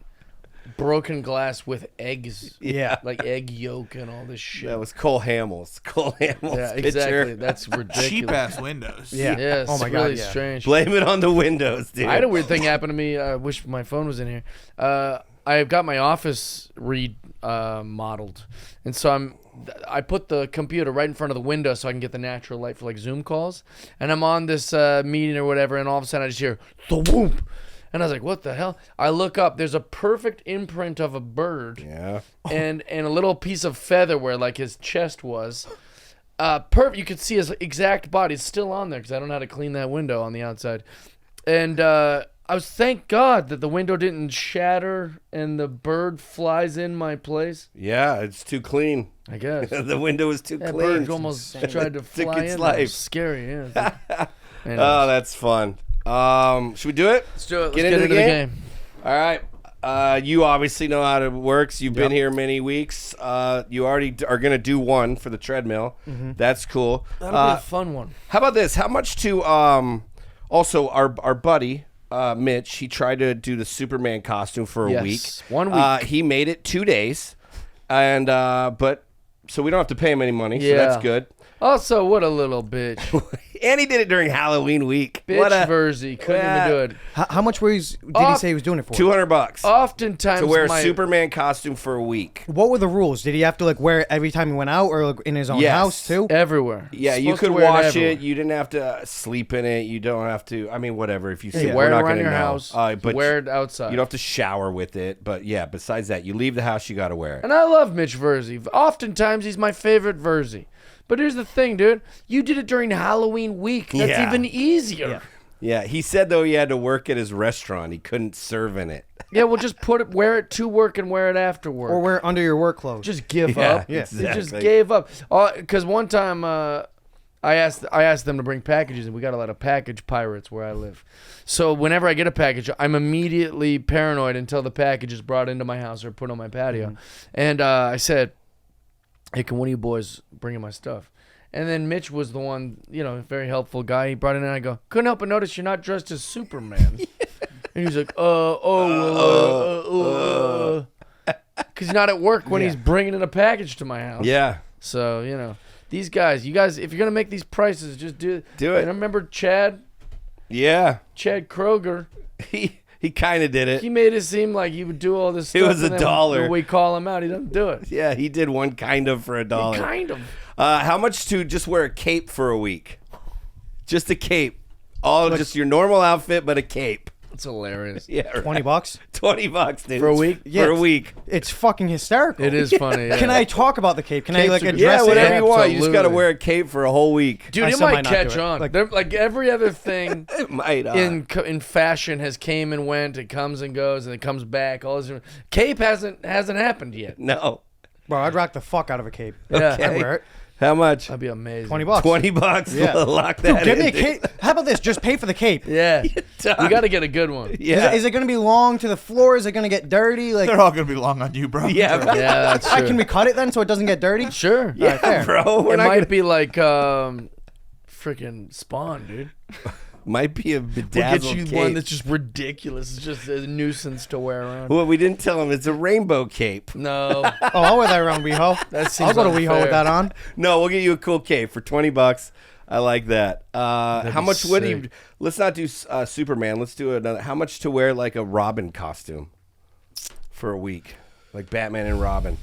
broken glass with eggs. Yeah. Like egg yolk and all this shit. That was Cole Hamels. Cole Hamels. Yeah, picture. exactly. That's ridiculous. Cheap ass windows. Yeah. Yes. Oh my God, really yeah. strange. Blame it on the windows, dude. I had a weird thing happen to me. I wish my phone was in here. I got my office remodeled, and so I put the computer right in front of the window so I can get the natural light for like Zoom calls. And I'm on this meeting or whatever, and all of a sudden I just hear the whoop, and I was like, "What the hell?" I look up. There's a perfect imprint of a bird, Yeah. and a little piece of feather where like his chest was. Perfect. You could see his exact body. It's still on there because I don't know how to clean that window on the outside. And I was thank God that the window didn't shatter and the bird flies in my place. Yeah, it's too clean. I guess The window is too that clean. bird almost tried to Took fly its in. life. That was scary. Yeah. It's like- Anyways, Oh, that's fun. Should we do it? let's do it. Let's get get into into the the game? game. All right. You obviously know how it works. You've been here many weeks. You already are going to do one for the treadmill. That's cool. That'll be a fun one. How about this? How much to also our buddy Mitch, he tried to do the Superman costume for a Yes, week. 1 week. He made it 2 days. And but so we don't have to pay him any money, so Yeah. that's good. Also, what a little bitch. And he did it during Halloween week. Bitch Verzi. Couldn't even do it. How much did he say he was doing it for? $200 Oftentimes to wear a Superman costume for a week. What were the rules? Did he have to like wear it every time he went out, or like, in his own house too? Everywhere. Yeah, you could wash it. You didn't have to sleep in it. You don't have to. I mean, whatever. If you see it, wear we're it not around going to your know. house. But wear it outside. You don't have to shower with it. But yeah, besides that, you leave the house, you got to wear it. And I love Mitch Verzi. Oftentimes, he's my favorite Verzi. But here's the thing, dude. You did it during Halloween week. That's even easier. Yeah, he said though he had to work at his restaurant. He couldn't serve in it. Yeah, well, just wear it to work and wear it after work. Or wear it under your work clothes. Just give up. Yeah, exactly. He just gave up. Because one time I asked them to bring packages, and we got a lot of package pirates where I live. So whenever I get a package, I'm immediately paranoid until the package is brought into my house or put on my patio. Mm-hmm. And I said, hey, can one of you boys bring in my stuff? And then Mitch was the one, very helpful guy. He brought it in, and I go, couldn't help but notice you're not dressed as Superman. And he's like, because he's not at work when he's bringing in a package to my house. Yeah. So, these guys, if you're going to make these prices, just do it. Do it. And I remember Chad. Yeah. Chad Kroger. He kind of did it. He made it seem like he would do all this stuff. It was $1. When we call him out, he doesn't do it. Yeah, he did one kind of for $1. Kind of. How much to just wear a cape for a week? Just a cape. Just your normal outfit, but a cape. It's hilarious. Yeah, right. $20? $20, dude. For a week? Yeah, for a week. It's fucking hysterical. It is funny. Yeah. Can I talk about the cape? Can I address yeah, whatever it? you want. You just got to Absolutely. wear a cape for a whole week. Dude, I it still might might not catch do it. on. Like- Like every other thing It might. in fashion has came and went. It comes and goes, and it comes back. All this. Cape hasn't happened yet. No. Bro, I'd rock the fuck out of a cape. Yeah. Okay. I'd wear it. How much? That'd be amazing. $20. $20. Yeah. Lock that Give in. me a cape. How about this? Just pay for the cape. Yeah. You got to get a good one. Yeah. Is it going to be long to the floor? Is it going to get dirty? Like, They're all gonna be long on you, bro. Yeah, Yeah, that's true. can we cut it then so it doesn't get dirty? Sure. yeah, fair. bro. We're It not might gonna, be like freaking Spawn, dude. might be a We'll bedazzled get you cape. one that's just ridiculous. It's just a nuisance to wear around. Well, we didn't tell him it's a rainbow cape. No. Oh, I'll wear that around WeHo. That seems I'll go to unfair. WeHo with that on. No, we'll get you a cool cape for $20. I like that. How be much would you? sick. Let's not do Superman. Let's do another. How much to wear like a Robin costume for a week, like Batman and Robin?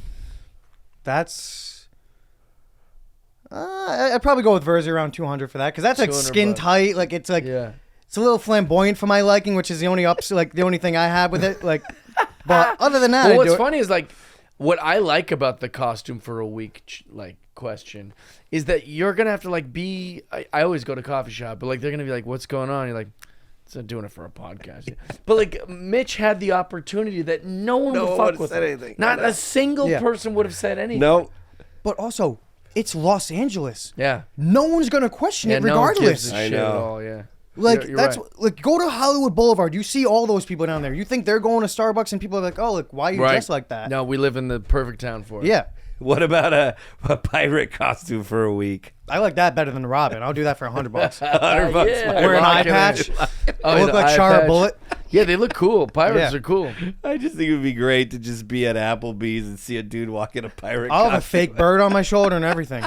That's. I'd probably go with Verzi around 200 for that because that's like $200. skin tight. Like it's like Yeah. it's a little flamboyant for my liking, which is the only the only thing I have with it. Like, but other than that, Well, I'd what's do it. funny is like what I like about the costume for a week question is that you're gonna have to like be. I always go to coffee shop, but like they're gonna be like, "What's going on?" You're like, "It's not doing it for a podcast." But like Mitch had the opportunity that no one would fuck would've with said him. anything. Not I know. a single Yeah. person would have said anything. No. But also, it's Los Angeles. Yeah. No one's gonna question it no one regardless. gives a I shit know. at all. Yeah. Like You're that's right. like go to Hollywood Boulevard. You see all those people down there. You think they're going to Starbucks and people are like, "Oh, look, why are you Right. dressed like that?" No, we live in the perfect town for it. Yeah, What about a pirate costume for a week? I like that better than the Robin. I'll do that for $100. $100. yeah. Wear an Lock eye it in. patch. Oh, I look the like eye Shara patch. Bullet. Yeah, they look cool. Pirates Yeah. are cool. I just think it would be great to just be at Applebee's and see a dude walk in a pirate I'll have a costume. fake bird on my shoulder and everything.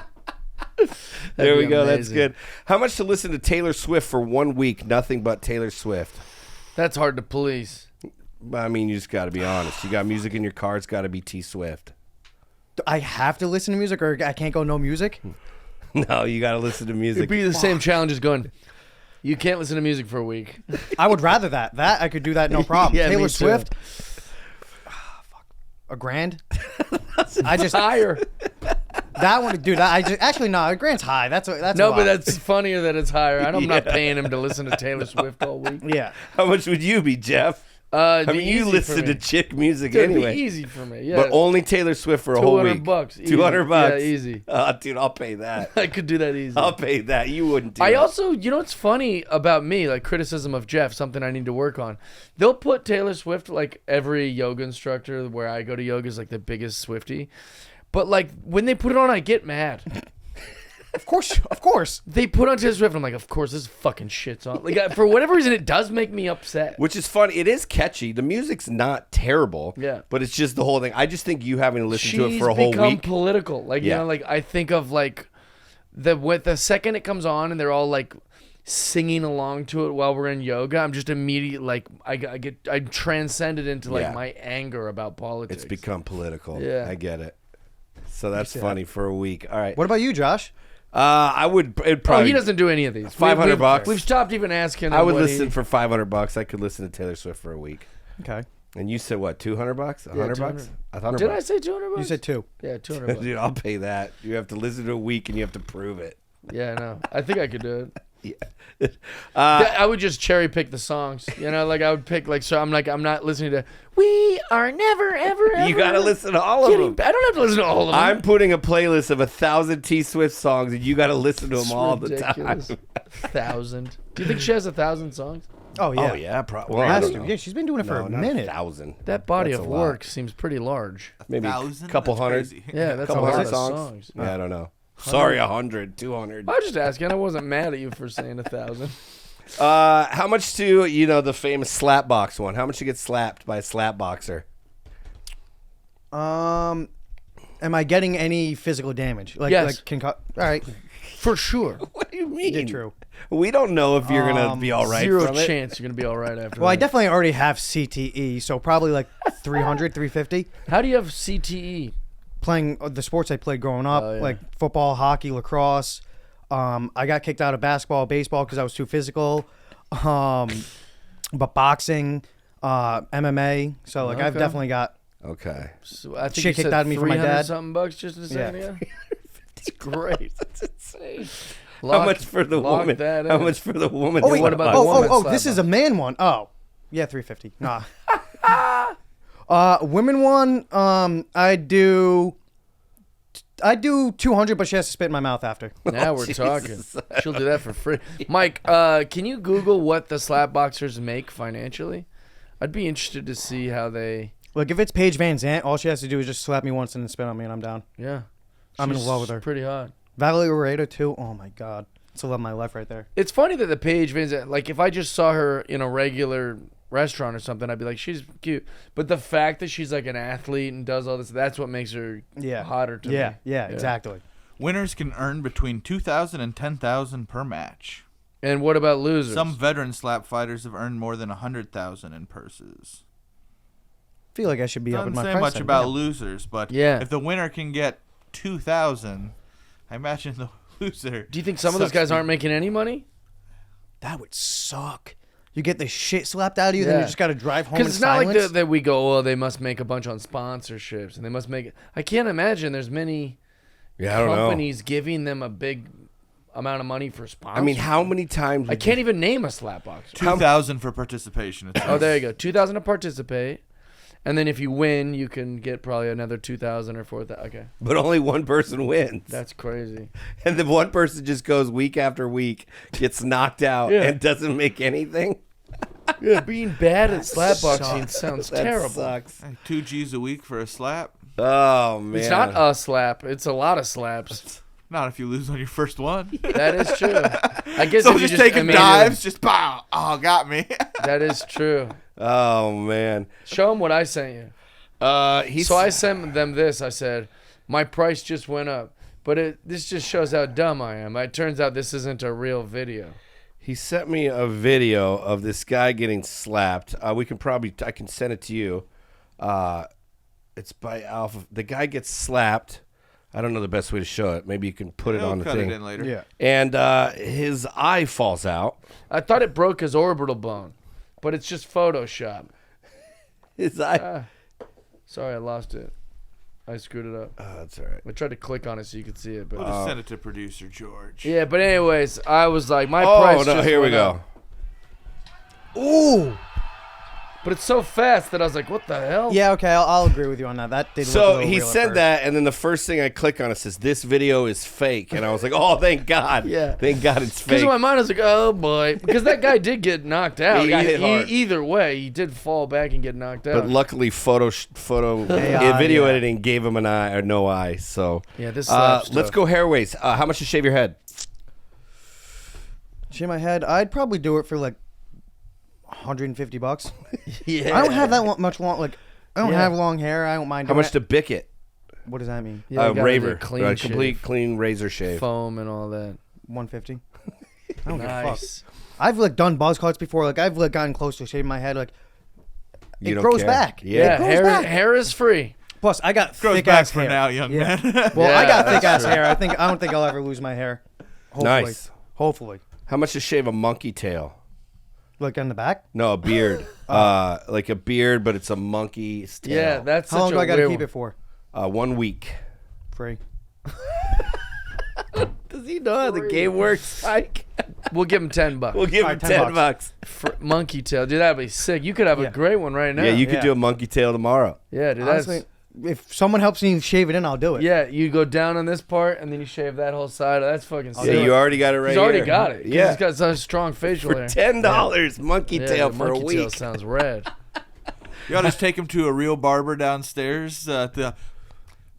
There we be go. That's amazing. good. How much to listen to Taylor Swift for 1 week? Nothing but Taylor Swift. That's hard to police. I mean, you just got to be honest. You got music in your car. It's got to be T Swift. I have to listen to music, or I can't go no music. No, you got to listen to music. It'd be the same challenge as going, you can't listen to music for a week. I would rather that. That I could do that no problem. Yeah, me Taylor too. Swift. A grand. I just Higher. that one, dude. I just actually no. A grand's high. That's No, a but lot. that's funnier that it's higher. I'm not paying him to listen to Taylor Swift all week. yeah. How much would you be, Jeff? I mean, you listen to chick music It'd anyway. be easy for me. Yeah, But only Taylor Swift for a whole week. $200. Easy. $200. Yeah, easy. Dude, I'll pay that. I could do that easy. I'll pay that. You wouldn't do I it. also, you know what's funny about me, like criticism of Jeff, something I need to work on. They'll put Taylor Swift, like every yoga instructor where I go to yoga is like the biggest Swiftie. But like when they put it on, I get mad. Of course. They put on Taylor Swift, and I'm like, of course, this fucking shit's on. Like for whatever reason, it does make me upset. Which is funny. It is catchy. The music's not terrible. Yeah. But it's just the whole thing. I just think you having to listen She's to it for a whole become week. political. Like, Yeah. you know, like I think of like the second it comes on and they're all like singing along to it while we're in yoga, I'm just immediately like I transcended into like my anger about politics. It's become political. Yeah. I get it. So that's funny for a week. All right. What about you, Josh? I would. It'd probably. He doesn't do any of these. $500. We've stopped even asking him. I would listen for $500. I could listen to Taylor Swift for a week. Okay. And you said what? $200? $100? $100. Did I say $200? You said 2. Yeah, $200. Dude, I'll pay that. You have to listen to a week and you have to prove it. Yeah, I know. I think I could do it. Yeah. I would just cherry pick the songs. Like I would pick so I'm not listening to "We Are Never Ever Ever." You gotta listen to all of them. I don't have to listen to all of them. I'm putting a playlist of 1,000 T Swift songs, and you gotta listen to them It's all ridiculous. the time. 1,000. Do you think she has 1,000 songs? Oh yeah. Oh yeah, probably. Well, I has don't to. know. Yeah, she's been doing it for No, a not minute. 1,000. That body That's of a lot. work seems pretty large. Maybe a 1,000? couple That's hundred. crazy. Yeah, that's Couple a lot hundred of songs. songs. Yeah, I don't know. Sorry, 100, 200. I was just asking. I wasn't mad at you for saying 1,000. How much do the famous slap box one? How much you get slapped by a slap boxer? Am I getting any physical damage? Yes. All right. For sure. What do you mean? Yeah, true. We don't know if you're gonna be all right. Zero from it. chance you're going to be all right after Well, I that. definitely already have CTE, so probably like 300, 350. How do you have CTE? Playing the sports I played growing up, Oh, yeah. like football, hockey, lacrosse. I got kicked out of basketball, baseball because I was too physical. But boxing, MMA. So like I've Okay. definitely got. Okay. So I think Shit you kicked said out of me from my dad. $300-something bucks just a second ago. It's great. That's insane. How Lock- much for the lock woman? that How in. much for the woman? Oh wait, what about the woman this slap is a man one. Oh, yeah, 350. Nah. Women one. I do 200, but she has to spit in my mouth after. Now we're talking. She'll do that for free. Mike, can you Google what the slap boxers make financially? I'd be interested to see how they. Like if it's Paige Van Zandt, all she has to do is just slap me once and then spit on me, and I'm down. Yeah. I'm in She's love with her. Pretty hot. Valerie Loreto too. Oh my god, it's the love of my life right there. It's funny that the Paige Van Zandt, like if I just saw her in a regular restaurant or something, I'd be like, she's cute. But the fact that she's like an athlete and does all this, that's what makes her hotter to me. Yeah, exactly. Winners can earn between $2,000 and $10,000 per match. And what about losers? Some veteran slap fighters have earned more than $100,000 in purses. I feel like I should be up in Doesn't my say price much tag, about yeah. losers, but Yeah. if the winner can get $2,000, I imagine the loser. Do you think some of those sucks guys to- aren't making any money? That would suck. You get the shit slapped out of you, then you just got to drive home in Because it's not silence. like that we go, oh, they must make a bunch on sponsorships, and they must make. I can't imagine there's many Yeah, I don't know. companies giving them a big amount of money for sponsors. I mean, how many times? I can't even name a slap boxer. $2,000 for participation. It Oh, says. there you go. 2,000 to participate, and then if you win, you can get probably another 2,000 or 4,000. Okay, But only one person wins. that's crazy. And the one person just goes week after week, gets knocked out, Yeah. and doesn't make anything. Yeah, being bad at slap boxing sucks. sounds That terrible. sucks. Hey, 2 G's a week for a slap. Oh man, It's not a slap; it's a lot of slaps. Not if you lose on your first one. That is true. I guess So if you just taking I mean, dives, just pow. Oh, got me. That is true. Oh man. Show them what I sent you. He's So I sent them this. I said, my price just went up. But this just shows how dumb I am. It turns out this isn't a real video. He sent me a video of this guy getting slapped. I can send it to you. It's by Alpha. The guy gets slapped. I don't know the best way to show it. Maybe you can put it We'll on the cut thing. it in later. Yeah. And his eye falls out. I thought it broke his orbital bone, but it's just Photoshop. His eye. Sorry, I lost it. I screwed it up. Oh, that's all right. I tried to click on it so you could see it, but We'll just send it to producer George. yeah. But anyways, I was like, my Oh price. no! just Here we went go. up. Ooh. But it's so fast that I was like, what the hell? Yeah, okay, I'll agree with you on that. That did look a So little he real at said first. that, and then the first thing I click on it says, "This video is fake," and I was like, "Oh, thank God! Yeah. thank God it's Because fake." in my mind, I was like, oh boy. Because that guy did get knocked out. He got hit hard. Either way, he did fall back and get knocked out. But luckily, photo AI, video yeah. editing gave him an eye or no eye. So Yeah, this slaps let's tough. go hairways. How much to shave your head? Shave my head. I'd probably do it for like $150. Yeah. I don't have that much long. Like I don't Yeah. have long hair. I don't mind. How doing much it. to bick it? What does that mean? Yeah, you gotta raver. do clean Complete shave. clean razor shave. Foam and all that. 150. I don't give a fuck. Nice. I've like done buzz cuts before. Like I've like gotten close to shaving my head. Like You it don't grows care. back. Yeah. It grows hair, back. hair is free. Plus, I got Grows thick back ass for hair. now, young Yeah. man. Well, I got Yeah, thick ass that's hair. I don't think I'll ever lose my hair. Hopefully. Nice. Hopefully. How much to shave a monkey tail? Like on the back. No, a beard. Like a beard, but it's a monkey's tail. Yeah, that's How long such do a I gotta weird keep one. it for? 1 week. Free. Does he know how the game works, Mike? We'll give him $10. We'll give All him right, $10 $10. Monkey tail, dude. That'd be sick. You could have a Yeah. great one right now. Yeah, you could Yeah. do a monkey tail tomorrow. Yeah, dude. Honestly, if someone helps me shave it in, I'll do it. Yeah, you go down on this part and then you shave that whole side. That's fucking sick. Yeah, you already got it right He's already here. got it. 'Cause Yeah. he's got such strong facial For hair. $10, monkey Yeah, tail the for a monkey tail week. sounds rad. You ought to just take him to a real barber downstairs.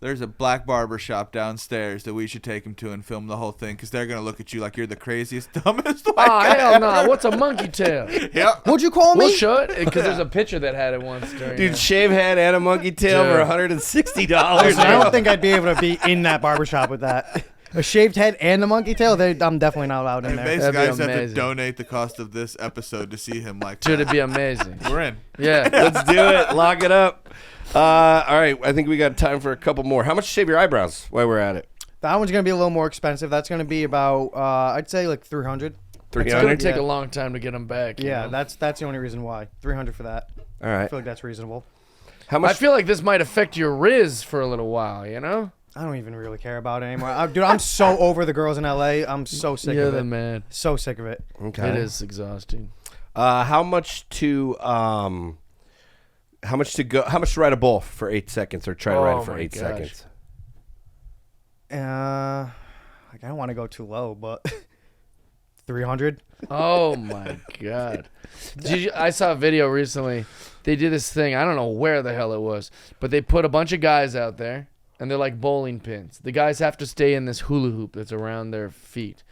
There's a black barber shop downstairs that we should take him to and film the whole thing because they're going to look at you like you're the craziest, dumbest white Oh, guy. hell no. What's a monkey tail? Yep. What'd you call me? We'll show it because there's a picture that had it once during Dude, that. shave head and a monkey tail Dude. for $160. Listen, I don't think I'd be able to be in that barbershop with that. A shaved head and a monkey tail, I'm definitely not allowed in And there. basically, That'd I be just have to amazing. donate the cost of this episode to see him like Dude, that. it'd be amazing. We're in. Yeah. Let's do it. Lock it up. All right, I think we got time for a couple more. How much to shave your eyebrows while we're at it? That one's gonna be a little more expensive. That's gonna be about, I'd say like 300. It's going to 300? take Yeah. a long time to get them back. you Yeah, know? that's the only reason why. 300 for that. All I right. feel like that's reasonable. How I much? feel like this might affect your Riz for a little while, you know? I don't even really care about it anymore. Dude, I'm so over the girls in LA. I'm so sick You're of the it. man. So sick of it. Okay. It is exhausting. How much to ride a bull for 8 seconds or try to ride Oh it for my 8 gosh. seconds? Like I don't want to go too low, but 300. Oh my god! I saw a video recently. They did this thing. I don't know where the hell it was, but they put a bunch of guys out there, and they're like bowling pins. The guys have to stay in this hula hoop that's around their feet,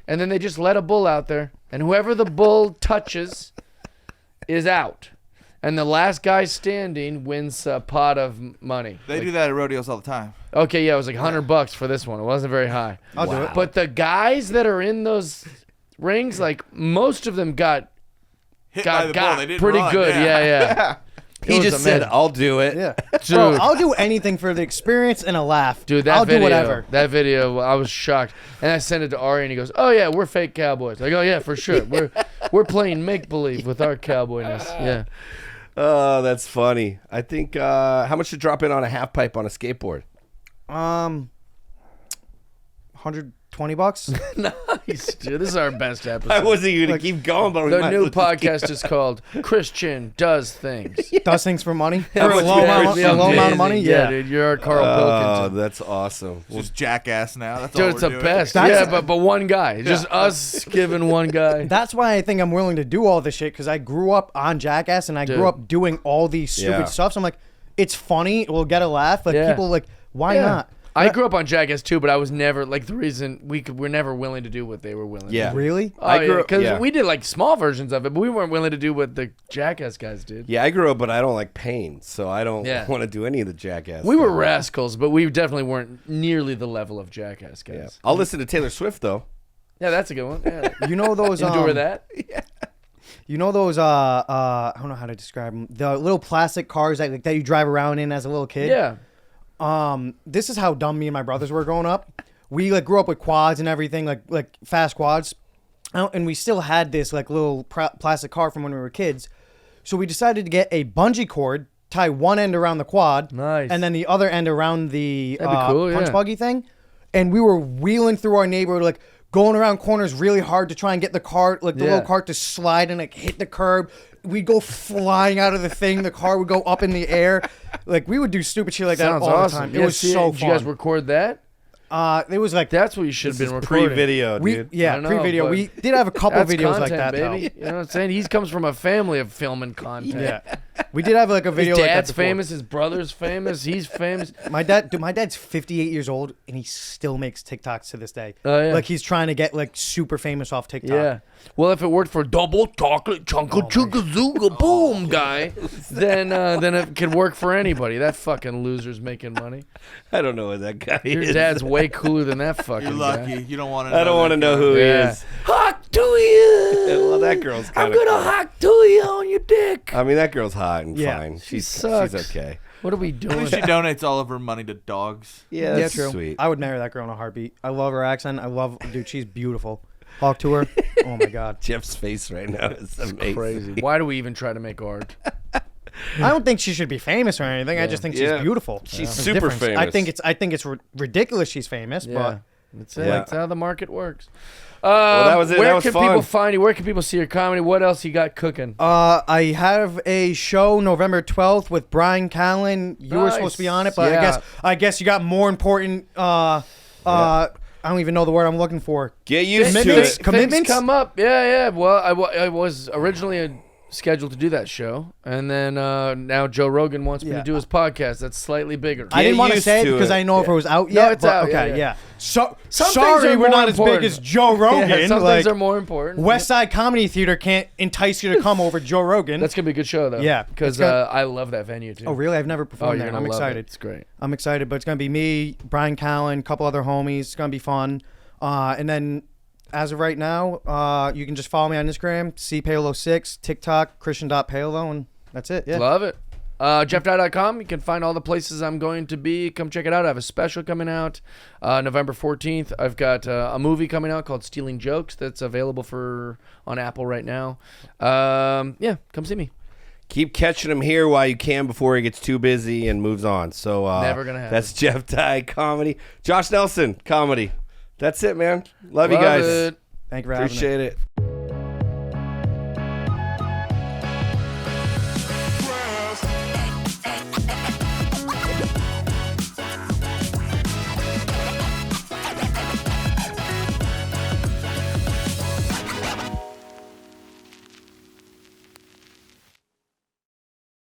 and then they just let a bull out there, and whoever the bull touches is out, and the last guy standing wins a pot of money. They do that at rodeos all the time. Okay, yeah, it was like $100 for this one. It wasn't very high. I'll do it. But the guys that are in those rings, like most of them got Hit by the bull. They didn't pretty run. good. Yeah. He was just said, amazing. "I'll do it." Yeah. Dude. Bro, I'll do anything for the experience and a laugh. Dude, that I'll video, do whatever. that video, I was shocked. And I sent it to Ari, and he goes, "Oh yeah, we're fake cowboys." I go, "Yeah, for sure. We're playing make believe with our cowboyness." Yeah. Oh, that's funny. I think how much to drop in on a half pipe on a skateboard? $120. Nice, dude. This is our best episode. I wasn't even gonna keep going, but we The might new as well just keep podcast is called Christian Does Things. Does things for money. For How a much low would amount, that a low be? amount of money. Yeah, Yeah. dude. You're our Carl Oh, Pilkington. that's awesome. It's just jackass now. That's Dude, all it's we're the doing. best. That's- Yeah, but one guy. Just us giving one guy. That's why I think I'm willing to do all this shit because I grew up on Jackass and I Dude. grew up doing all these stupid Yeah. stuff. So I'm like, it's funny. We'll get a laugh. Like Yeah. people like, why Yeah. not? I grew up on Jackass too, but I was never like the reason we're never willing to do what they were willing Yeah. to do. Really? Oh, I grew up- because yeah. we did like small versions of it, but we weren't willing to do what the Jackass guys did. Yeah, I grew up, but I don't like pain, so I don't Yeah. want to do any of the Jackass. We were stuff. rascals, but we definitely weren't nearly the level of Jackass guys. Yeah. I'll listen to Taylor Swift though. Yeah, that's a good one. Yeah. You know those Endure that. You know those I don't know how to describe them. The little plastic cars that you drive around in as a little kid. Yeah. This is how dumb me and my brothers were growing up. We like grew up with quads and everything, like fast quads, and we still had this like little plastic car from when we were kids. So we decided to get a bungee cord, tie one end around the quad, Nice. and then the other end around the That'd be cool, punch yeah. buggy thing. And we were wheeling through our neighborhood, like going around corners really hard to try and get the cart, like the Yeah. little cart to slide and like hit the curb. We'd go flying out of the thing. The car would go up in the air. Like we would do stupid shit like Sounds that all awesome. the time. Yeah, It was see, so did fun. you guys record that? It was like That's what you should have This been is recording. pre-video, we dude. yeah I know, pre-video. but We did have a couple That's videos content, like that baby. though. You know what I'm saying? He comes from a family of filming content. Yeah. We did have like a video. His like that dad's before. famous. His brother's famous. He's famous. My dad's 58 years old and he still makes TikToks to this day. Oh, yeah. Like he's trying to get like super famous off TikTok. Yeah. Well, if it worked for double chocolate chunka chunka zooga boom guy, then it could work for anybody. That fucking loser's making money. I don't know what that guy Your is. dad's way cooler than that fucking You're lucky. guy. You don't want to. I don't want to know who he Yeah. is. Hawk to you. Well, that girl's I'm kind of. gonna hawk to you on your dick. I mean, that girl's hot and Yeah. fine. She She's sucks. okay. What are we At doing? least she donates all of her money to dogs. Yeah, Yeah, that's true. sweet. I would marry that girl in a heartbeat. I love her accent. Dude, she's beautiful. Talk to her. Oh my god. Jeff's face right now is amazing. Crazy. Why do we even try to make art? I don't think she should be famous or anything. I just think she's Yeah. beautiful. She's There's a super difference. famous. I think it's ridiculous she's famous, Yeah. That's it. Yeah. That's how the market works. that was it. Where That was can fun. people find you? Where can people see your comedy? What else you got cooking? but I have a show November 12th with Brian Callen. You were Nice. supposed to be on it, but Yeah. I guess you got more important I don't even know the word I'm looking for. Get used to Commitments? it. Commitments? Things come up. Yeah. Well, I was originally scheduled to do that show, and then now Joe Rogan wants me Yeah. to do his podcast. That's slightly bigger. I didn't want to used say it to because it. I know if it was out No, yet. it's but, out, Okay, yeah. yeah. So Some things sorry, are we're more not as big important. as Joe Rogan. Yeah, some like, things are more important. West Side Comedy Theater can't entice you to come over Joe Rogan. That's gonna be a good show though. Yeah, because it's gonna- I love that venue too. Oh, really? I've never Oh, performed you're there. gonna I'm love it. excited. It's great. I'm excited, but it's gonna be me, Brian Callen, a couple other homies. It's gonna be fun. And then, as of right now, you can just follow me on Instagram, cpaolo6, TikTok, Christian.Paolo, and that's it. Yeah. Love it. JeffDye.com. You can find all the places I'm going to be. Come check it out. I have a special coming out November 14th. I've got a movie coming out called Stealing Jokes that's available on Apple right now. Yeah, come see me. Keep catching him here while you can before he gets too busy and moves on. So Never gonna happen. That's Jeff Dye Comedy. Josh Nelson Comedy. That's it, man. Love you guys. It. Thank you for having me. Appreciate it.